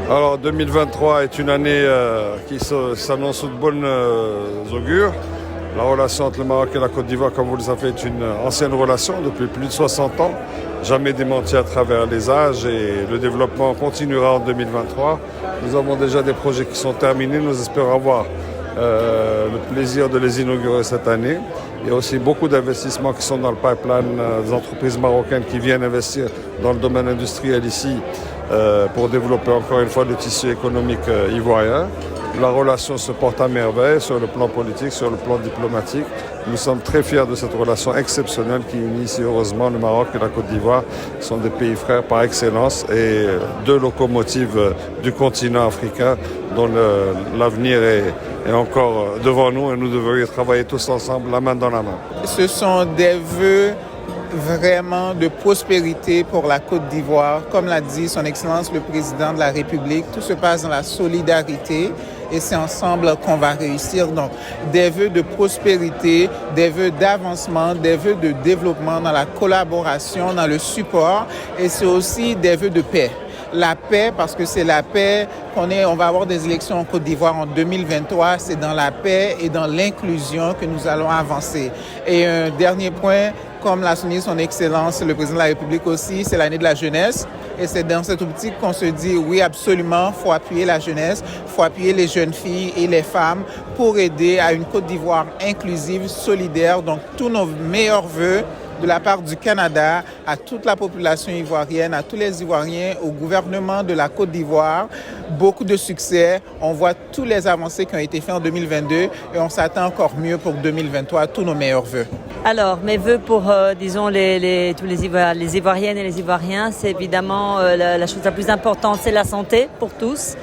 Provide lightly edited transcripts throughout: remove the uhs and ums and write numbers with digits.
Alors 2023 est une année qui s'annonce sous de bonnes augures. La relation entre le Maroc et la Côte d'Ivoire, comme vous le savez, est une ancienne relation depuis plus de 60 ans, jamais démentie à travers les âges, et le développement continuera en 2023. Nous avons déjà des projets qui sont terminés, nous espérons avoir le plaisir de les inaugurer cette année. Il y a aussi beaucoup d'investissements qui sont dans le pipeline, des entreprises marocaines qui viennent investir dans le domaine industriel ici pour développer encore une fois le tissu économique ivoirien. La relation se porte à merveille sur le plan politique, sur le plan diplomatique. Nous sommes très fiers de cette relation exceptionnelle qui unit ici heureusement le Maroc et la Côte d'Ivoire. Ce sont des pays frères par excellence et deux locomotives du continent africain dont l'avenir est encore devant nous et nous devrions travailler tous ensemble, la main dans la main. Ce sont des vœux vraiment de prospérité pour la Côte d'Ivoire. Comme l'a dit son Excellence le Président de la République, tout se passe dans la solidarité et c'est ensemble qu'on va réussir. Donc, des vœux de prospérité, des vœux d'avancement, des vœux de développement dans la collaboration, dans le support, et c'est aussi des vœux de paix. La paix, parce que c'est la paix on va avoir des élections en Côte d'Ivoire en 2023, c'est dans la paix et dans l'inclusion que nous allons avancer. Et un dernier point, comme l'a souligné son Excellence le Président de la République aussi, c'est l'année de la jeunesse. Et c'est dans cette optique qu'on se dit, oui, absolument, il faut appuyer la jeunesse, il faut appuyer les jeunes filles et les femmes pour aider à une Côte d'Ivoire inclusive, solidaire. Donc, tous nos meilleurs vœux de la part du Canada à toute la population ivoirienne, à tous les Ivoiriens, au gouvernement de la Côte d'Ivoire. Beaucoup de succès. On voit tous les avancées qui ont été faites en 2022 et on s'attend encore mieux pour 2023. Tous nos meilleurs vœux. Alors, mes vœux pour, disons, tous les Ivoiriennes et les Ivoiriens, c'est évidemment la chose la plus importante, c'est la santé pour tous.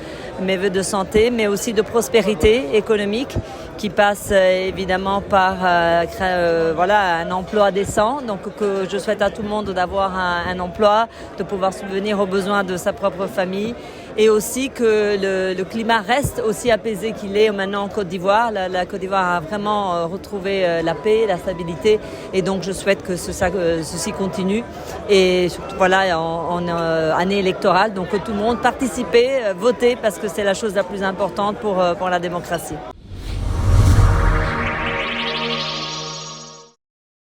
Mes vœux de santé, mais aussi de prospérité économique qui passe évidemment par un emploi décent. Donc que je souhaite à tout le monde d'avoir un emploi, de pouvoir subvenir aux besoins de sa propre famille et aussi que le climat reste aussi apaisé qu'il est maintenant en Côte d'Ivoire. La Côte d'Ivoire a vraiment retrouvé la paix, la stabilité et donc je souhaite que ceci continue et surtout en année électorale, donc que tout le monde participe, vote parce que c'est la chose la plus importante pour la démocratie.